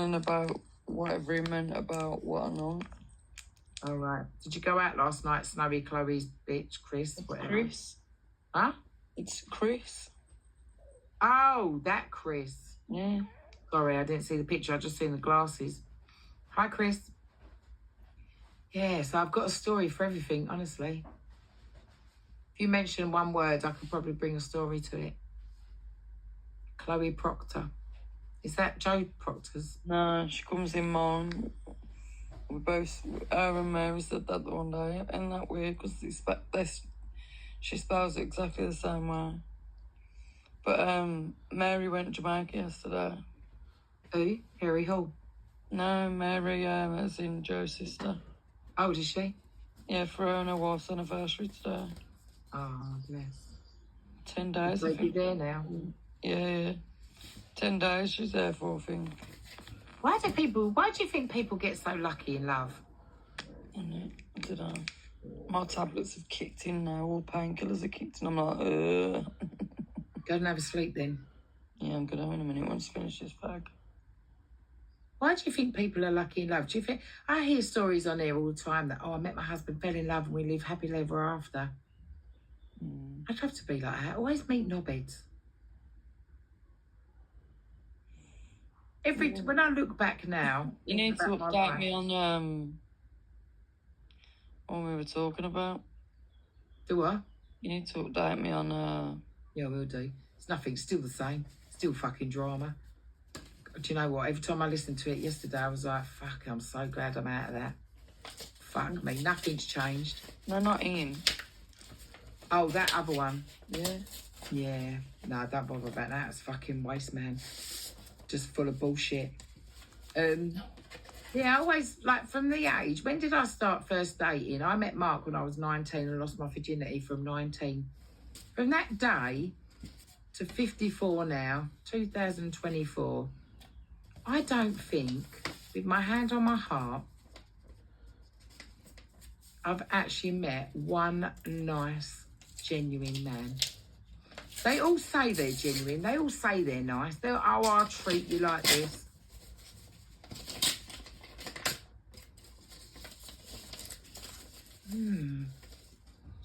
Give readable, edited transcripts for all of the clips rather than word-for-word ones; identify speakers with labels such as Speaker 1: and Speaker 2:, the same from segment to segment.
Speaker 1: And about whatever he meant about what or not.
Speaker 2: All right. Did you go out last night, Snowy Chloe's bitch, Chris?
Speaker 1: It's
Speaker 2: whatever?
Speaker 1: Chris.
Speaker 2: Huh?
Speaker 1: It's Chris.
Speaker 2: Oh, that Chris.
Speaker 1: Yeah.
Speaker 2: Sorry, I didn't see the picture. I just seen the glasses. Hi, Chris. Yeah, so I've got a story for everything, honestly. If you mention one word, I could probably bring a story to it. Chloe Proctor. Is that Joe Proctor's?
Speaker 1: No, she comes in mine. We both, her and Mary said that the one day. Isn't that weird? Because she spells it exactly the same way. But Mary went to Jamaica yesterday.
Speaker 2: Who? Harry Hall?
Speaker 1: No, Mary, as in Joe's sister.
Speaker 2: Oh, did she?
Speaker 1: Yeah, for her and her wife's anniversary today.
Speaker 2: Oh, bless.
Speaker 1: 10 days,
Speaker 2: I think. There now.
Speaker 1: Yeah. 10 days she's there for, I think.
Speaker 2: Why do you think people get so lucky in love?
Speaker 1: I don't know. My tablets have kicked in now, all painkillers are kicked in. I'm like,
Speaker 2: Go and have a sleep then.
Speaker 1: Yeah, I'm going to in a minute once I finish this bag.
Speaker 2: Why do you think people are lucky in love? Do you think I hear stories on here all the time that, I met my husband, fell in love, and we live happily ever after. I'd love to be like that. Always meet knobheads. When I look back now,
Speaker 1: you need to update me on what we were talking about.
Speaker 2: Do what?
Speaker 1: You need to update me on
Speaker 2: Yeah, we'll do. It's nothing. Still the same. Still fucking drama. Do you know what? Every time I listened to it yesterday, I was like, fuck, I'm so glad I'm out of that. Fuck me. Nothing's changed.
Speaker 1: No, not Ian.
Speaker 2: Oh, that other one.
Speaker 1: Yeah.
Speaker 2: Yeah. No, don't bother about that. It's fucking waste, man. Just full of bullshit. Yeah, I always, like, from the age, when did I start first dating? I met Mark when I was 19 and lost my virginity from 19. From that day to 54 now, 2024, I don't think, with my hand on my heart, I've actually met one nice, genuine man. They all say they're genuine. They all say they're nice. I'll treat you like this.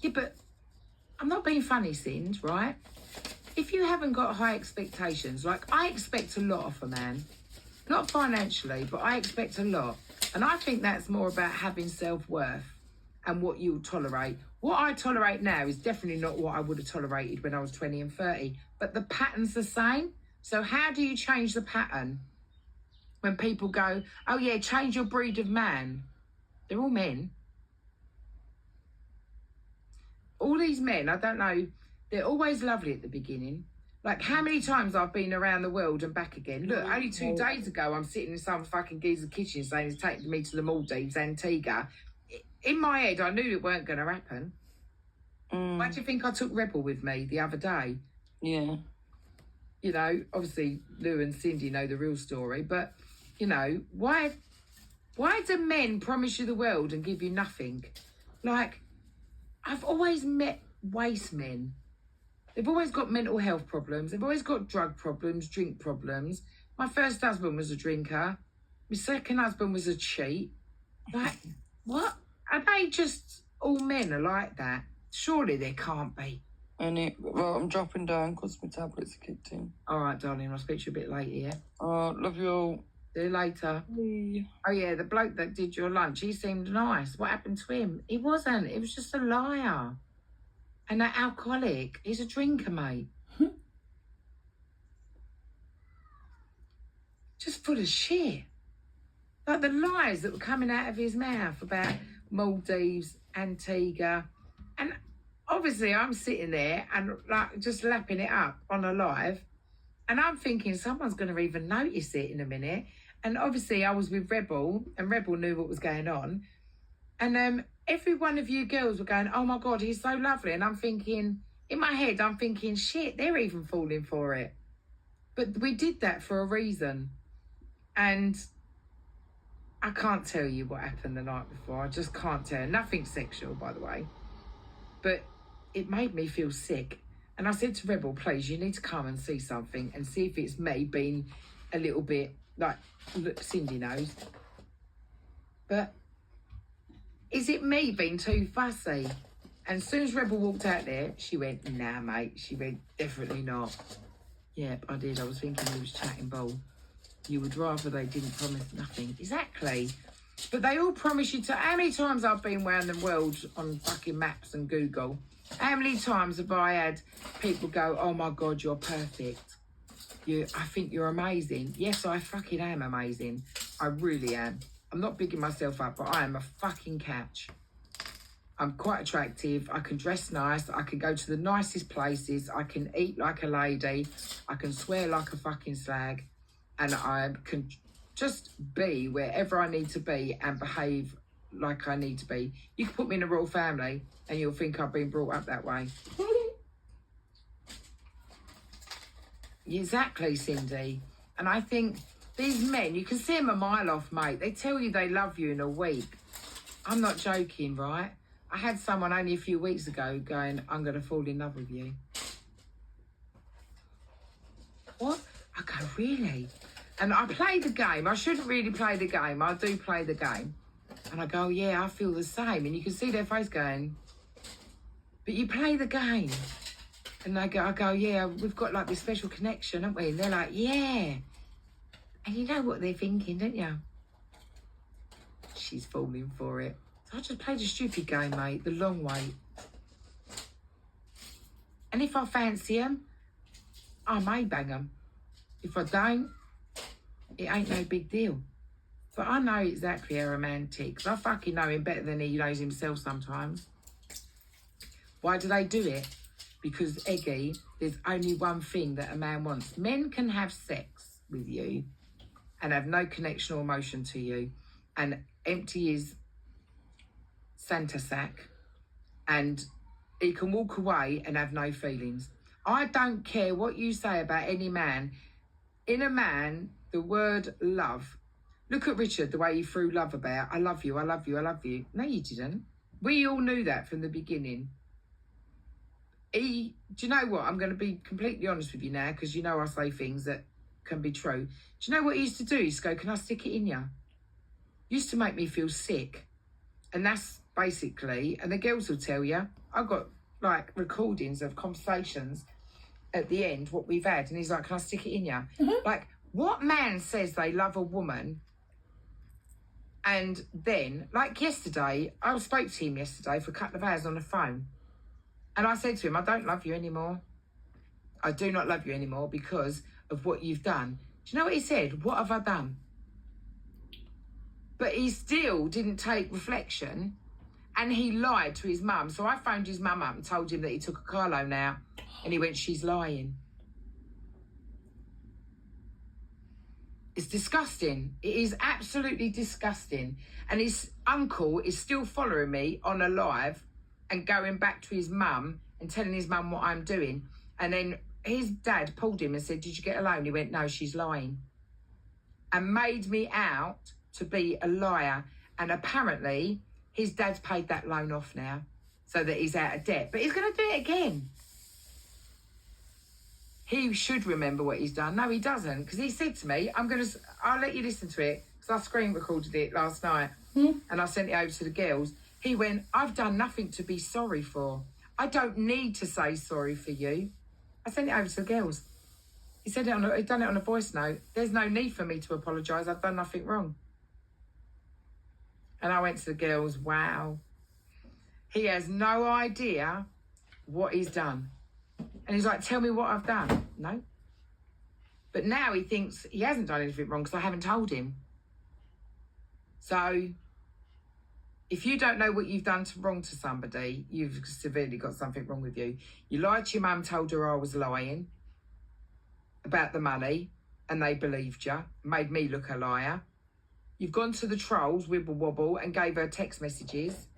Speaker 2: Yeah, but I'm not being funny, Sind, right? If you haven't got high expectations, like I expect a lot of a man. Not financially, but I expect a lot. And I think that's more about having self-worth and what you'll tolerate. What I tolerate now is definitely not what I would have tolerated when I was 20 and 30. But the pattern's the same. So how do you change the pattern? When people go, oh yeah, change your breed of man. They're all men. All these men, I don't know, they're always lovely at the beginning. Like, how many times I've been around the world and back again? Look, only 2 days ago, I'm sitting in some fucking geezer kitchen saying he's taking me to the Maldives, Antigua. In my head, I knew it weren't going to happen. Why do you think I took Rebel with me the other day?
Speaker 1: Yeah.
Speaker 2: You know, obviously, Lou and Cindy know the real story. But, you know, why do men promise you the world and give you nothing? Like, I've always met waste men. They've always got mental health problems. They've always got drug problems, drink problems. My first husband was a drinker. My second husband was a cheat. Like, what? Are they just all men are like that? Surely there can't be.
Speaker 1: Well, I'm dropping down because my tablets are kicked in.
Speaker 2: All right, darling. I'll speak to you a bit later, yeah?
Speaker 1: Love you all.
Speaker 2: See you later.
Speaker 1: Yeah.
Speaker 2: Oh, yeah, the bloke that did your lunch, he seemed nice. What happened to him? He wasn't. He was just a liar. And that alcoholic, he's a drinker, mate. Just full of shit. Like the lies that were coming out of his mouth about Maldives, Antigua. And obviously I'm sitting there and like just lapping it up on a live. And I'm thinking someone's going to even notice it in a minute. And obviously I was with Rebel and Rebel knew what was going on. And every one of you girls were going, oh my God, he's so lovely. And I'm thinking, in my head, I'm thinking, shit, they're even falling for it. But we did that for a reason. And I can't tell you what happened the night before. I just can't tell. Nothing sexual, by the way. But it made me feel sick. And I said to Rebel, please, you need to come and see something and see if it's me being a little bit Like, look, Cindy knows. But is it me being too fussy? And as soon as Rebel walked out there, she went, nah, mate. She went, definitely not. Yep, I did. I was thinking he was chatting bull. You would rather they didn't promise nothing. Exactly. But they all promise you to... How many times I've been around the world on fucking maps and Google? How many times have I had people go, oh, my God, you're perfect. I think you're amazing. Yes, I fucking am amazing. I really am. I'm not bigging myself up, but I am a fucking catch. I'm quite attractive. I can dress nice. I can go to the nicest places. I can eat like a lady. I can swear like a fucking slag. And I can just be wherever I need to be and behave like I need to be. You can put me in a royal family and you'll think I've been brought up that way. Exactly, Cindy. And I think these men, you can see them a mile off, mate. They tell you they love you in a week. I'm not joking, right? I had someone only a few weeks ago going, I'm going to fall in love with you. What? I go, really? And I play the game. I shouldn't really play the game. I do play the game. And I go, yeah, I feel the same. And you can see their face going, but you play the game. And I go, yeah, we've got like this special connection, haven't we? And they're like, yeah. And you know what they're thinking, don't you? She's falling for it. So I just played a stupid game, mate, the long way. And if I fancy them, I may bang them. If I don't, it ain't no big deal. But I know exactly how a man ticks. I fucking know him better than he knows himself sometimes. Why do they do it? Because, Eggy, there's only one thing that a man wants. Men can have sex with you and have no connection or emotion to you and empty his Santa sack and he can walk away and have no feelings. I don't care what you say about any man. In a man, the word love. Look at Richard, the way he threw love about. I love you, I love you, I love you. No, you didn't. We all knew that from the beginning. Do you know what? I'm going to be completely honest with you now because you know I say things that can be true. Do you know what he used to do? He used to go, can I stick it in you? Used to make me feel sick. And that's basically, and the girls will tell you, I've got like recordings of conversations at the end, what we've had. And he's like, can I stick it in you? Mm-hmm. Like, what man says they love a woman and then, like yesterday, I spoke to him yesterday for a couple of hours on the phone. And I said to him, I don't love you anymore. I do not love you anymore because of what you've done. Do you know what he said? What have I done? But he still didn't take reflection and he lied to his mum. So I phoned his mum up and told him that he took a car loan out and he went, she's lying. It's disgusting. It is absolutely disgusting. And his uncle is still following me on a live and going back to his mum and telling his mum what I'm doing. And then his dad pulled him and said, did you get a loan? He went, no, she's lying. And made me out to be a liar. And apparently his dad's paid that loan off now so that he's out of debt. But he's going to do it again. He should remember what he's done. No, he doesn't. Because he said to me, I'll let you listen to it. Because I screen recorded it last night. And I sent it over to the girls. He went, I've done nothing to be sorry for. I don't need to say sorry for you. I sent it over to the girls. He said he'd done it on a voice note. There's no need for me to apologise. I've done nothing wrong. And I went to the girls, wow. He has no idea what he's done. And he's like, tell me what I've done. No. But now he thinks he hasn't done anything wrong because I haven't told him. So if you don't know what you've done wrong to somebody, you've severely got something wrong with you. You lied to your mum, told her I was lying about the money, and they believed you, made me look a liar. You've gone to the trolls, Wibble Wobble, and gave her text messages.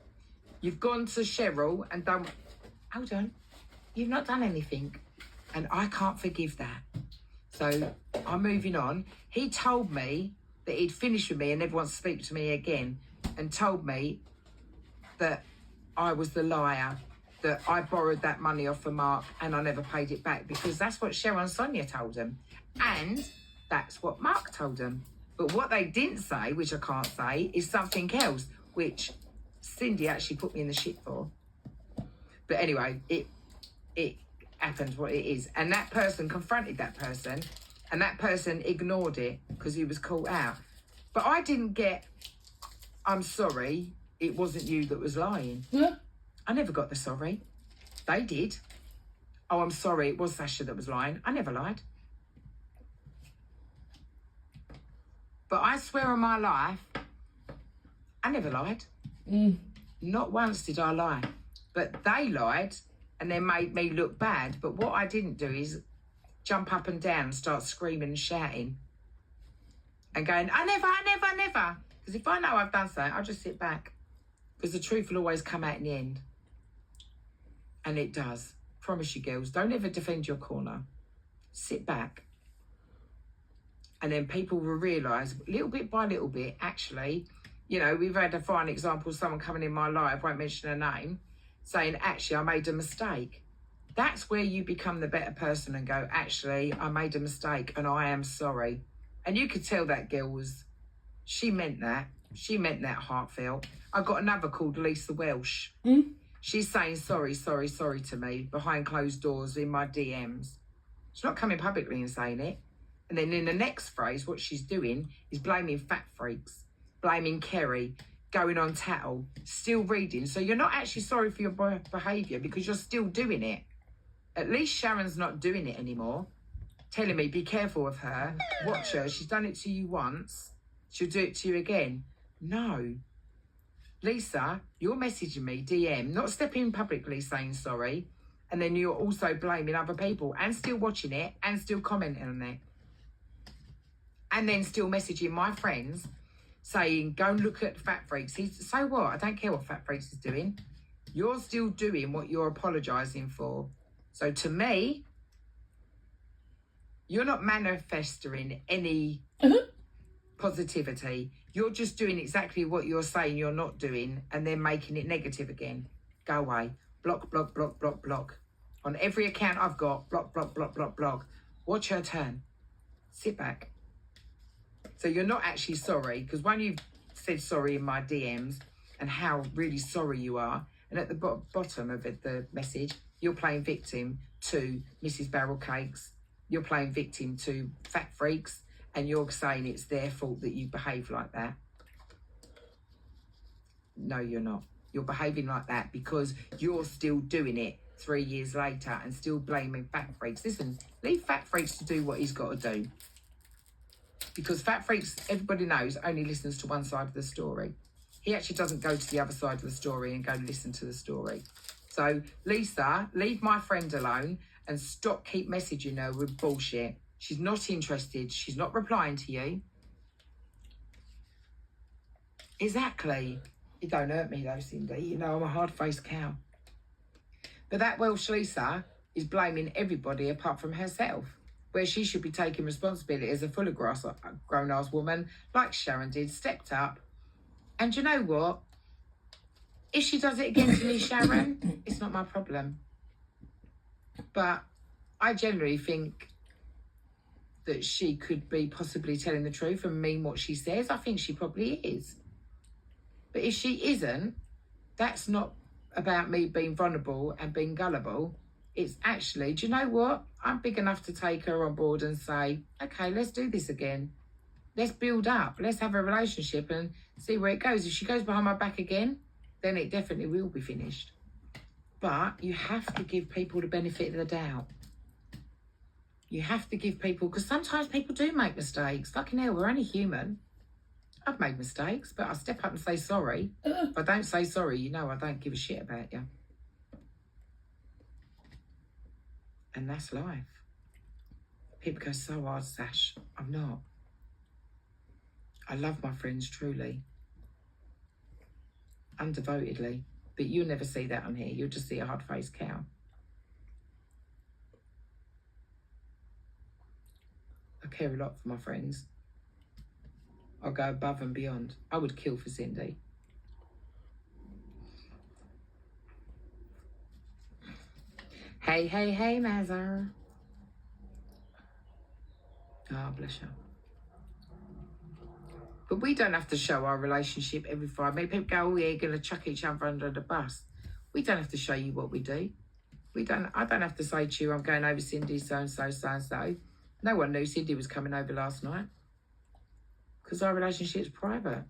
Speaker 2: You've gone to Cheryl and done... Hold on. You've not done anything. And I can't forgive that. So I'm moving on. He told me that he'd finished with me and never wants to speak to me again, and told me that I was the liar, that I borrowed that money off of Mark and I never paid it back, because that's what Cheryl and Sonia told him. And That's what Mark told them. But what they didn't say, which I can't say, is something else, which Cindy actually put me in the shit for. But anyway, it happened what it is. And that person confronted that person, and that person ignored it because he was caught out. But I didn't get, I'm sorry, it wasn't you that was lying.
Speaker 3: Yeah.
Speaker 2: I never got the sorry. They did. Oh, I'm sorry, it was Sasha that was lying. I never lied. But I swear on my life, I never lied. Not once did I lie. But they lied and then made me look bad. But what I didn't do is jump up and down and start screaming and shouting and going, I never. Because if I know I've done something, I'll just sit back. Because the truth will always come out in the end. And it does. Promise you, girls, don't ever defend your corner. Sit back. And then people will realise, little bit by little bit, actually, you know, we've had a fine example of someone coming in my life, won't mention her name, saying, actually, I made a mistake. That's where you become the better person and go, actually, I made a mistake and I am sorry. And you could tell that girl was, she meant that. She meant that heartfelt. I got another called Lisa Welsh. She's saying sorry to me behind closed doors in my DMs. She's not coming publicly and saying it. And then in the next phrase, what she's doing is blaming fat freaks, blaming Kerry, going on tattle, still reading. So you're not actually sorry for your behaviour because you're still doing it. At least Sharon's not doing it anymore. Telling me, be careful of her, watch her, she's done it to you once, she'll do it to you again. No. Lisa, you're messaging me, DM, not stepping publicly saying sorry, and then you're also blaming other people and still watching it and still commenting on it. And then still messaging my friends saying, go and look at Fat Freaks. So what? I don't care what Fat Freaks is doing. You're still doing what you're apologising for. So to me, you're not manifesting any positivity. You're just doing exactly what you're saying you're not doing and then making it negative again. Go away. Block, block, block, block, block. On every account I've got, block, block, block, block, block. Watch her turn. Sit back. So you're not actually sorry, because when you've said sorry in my DMs and how really sorry you are, and at the bottom of it, the message, you're playing victim to Mrs. Barrel Cakes, you're playing victim to Fat Freaks, and you're saying it's their fault that you behave like that. No, you're not. You're behaving like that because you're still doing it 3 years later and still blaming Fat Freaks. Listen, leave Fat Freaks to do what he's got to do. Because Fat Freaks, everybody knows, only listens to one side of the story. He actually doesn't go to the other side of the story and go listen to the story. So, Lisa, leave my friend alone and keep messaging her with bullshit. She's not interested. She's not replying to you. Exactly. It don't hurt me though, Cindy. You know, I'm a hard-faced cow. But that Welsh Lisa is blaming everybody apart from herself, where she should be taking responsibility as a full of grass grown-ass woman, like Sharon did, stepped up. And you know what? If she does it again to me, Sharon, it's not my problem. But I generally think that she could be possibly telling the truth and mean what she says. I think she probably is. But if she isn't, that's not about me being vulnerable and being gullible. It's actually, do you know what? I'm big enough to take her on board and say, okay, let's do this again. Let's build up. Let's have a relationship and see where it goes. If she goes behind my back again, then it definitely will be finished. But you have to give people the benefit of the doubt. You have to give people, because sometimes people do make mistakes. Fucking hell, we're only human. I've made mistakes, but I step up and say sorry. If I don't say sorry, you know I don't give a shit about you. And that's life. People go, so hard, Sash. I'm not. I love my friends truly. Undevotedly. But you'll never see that on here. You'll just see a hard-faced cow. I care a lot for my friends. I'll go above and beyond. I would kill for Cindy. Hey, hey, hey, Mazza. Oh, bless you. But we don't have to show our relationship every Friday. People go, oh, yeah, you're going to chuck each other under the bus. We don't have to show you what we do. I don't have to say to you, I'm going over Cindy, so-and-so, so-and-so. No one knew Cindy was coming over last night. Because our relationship's private.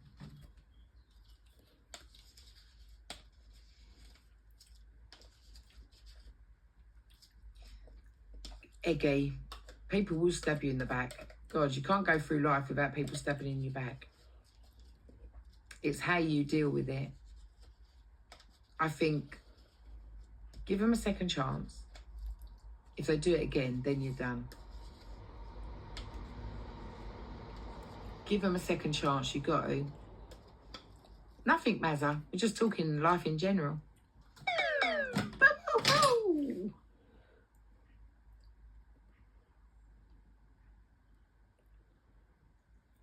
Speaker 2: Eggy, people will stab you in the back. God, you can't go through life without people stabbing in your back. It's how you deal with it. I think, give them a second chance. If they do it again, then you're done. Give them a second chance, you got to. Nothing, Mazza. We're just talking life in general.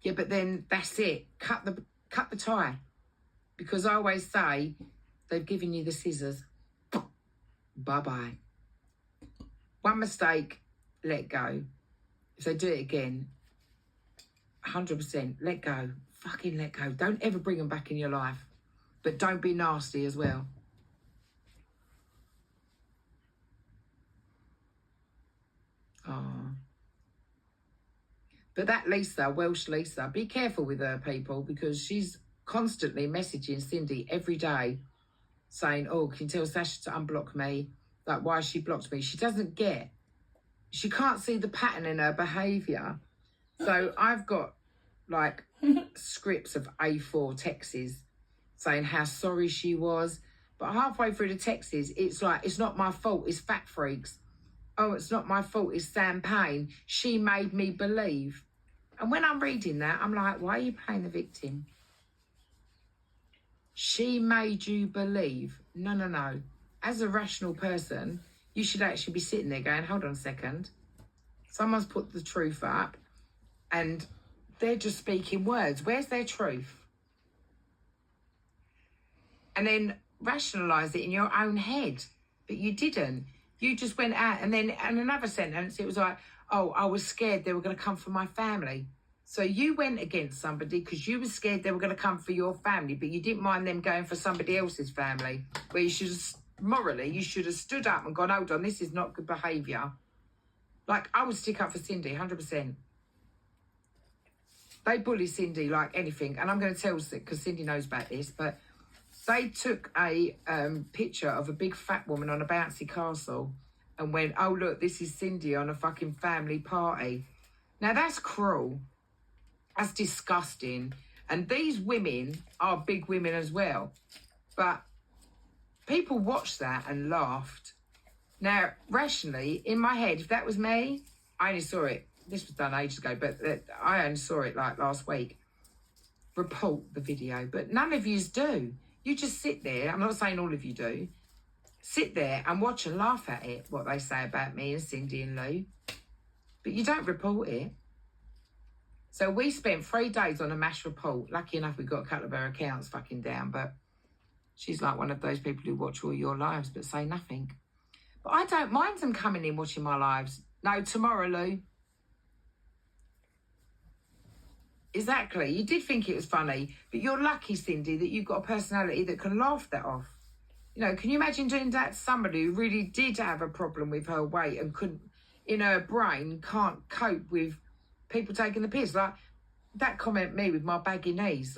Speaker 2: Yeah, but then that's it. Cut the tie. Because I always say, they've given you the scissors. Bye-bye. One mistake, let go. If they do it again, 100%, let go. Fucking let go. Don't ever bring them back in your life. But don't be nasty as well. Oh. But that Lisa, Welsh Lisa, be careful with her, people, because she's constantly messaging Cindy every day saying, oh, can you tell Sasha to unblock me? Like, why she blocked me? She doesn't get. She can't see the pattern in her behaviour. So I've got, like, scripts of A4 texts saying how sorry she was. But halfway through the texts, it's like, it's not my fault, it's Fat Freaks. Oh, it's not my fault, it's Sam Payne. She made me believe. And when I'm reading that, I'm like, why are you playing the victim? She made you believe. No. As a rational person, you should actually be sitting there going, hold on a second. Someone's put the truth up and they're just speaking words. Where's their truth? And then rationalise it in your own head. But you didn't. You just went out and then in another sentence, it was like, oh, I was scared they were going to come for my family. So you went against somebody because you were scared they were going to come for your family, but you didn't mind them going for somebody else's family, where you should have, morally, you should have stood up and gone, hold on, this is not good behaviour. Like, I would stick up for Cindy, 100%. They bully Cindy like anything, and I'm going to tell, because Cindy knows about this, but they took a picture of a big fat woman on a bouncy castle and went, oh, look, this is Cindy on a fucking family party. Now, that's cruel. That's disgusting. And these women are big women as well. But people watched that and laughed. Now, rationally, in my head, if that was me, I only saw it. This was done ages ago, but I only saw it like last week. Report the video. But none of yous do. You just sit there. I'm not saying all of you do. Sit there and watch and laugh at it, what they say about me and Cindy and Lou. But you don't report it. So we spent 3 days on a MASH report. Lucky enough, we got a couple of her accounts fucking down, but she's like one of those people who watch all your lives but say nothing. But I don't mind them coming in watching my lives. No, tomorrow, Lou. Exactly. You did think it was funny, but you're lucky, Cindy, that you've got a personality that can laugh that off. You know, can you imagine doing that to somebody who really did have a problem with her weight and couldn't, in her brain, can't cope with people taking the piss? Like, that comment me with my baggy knees.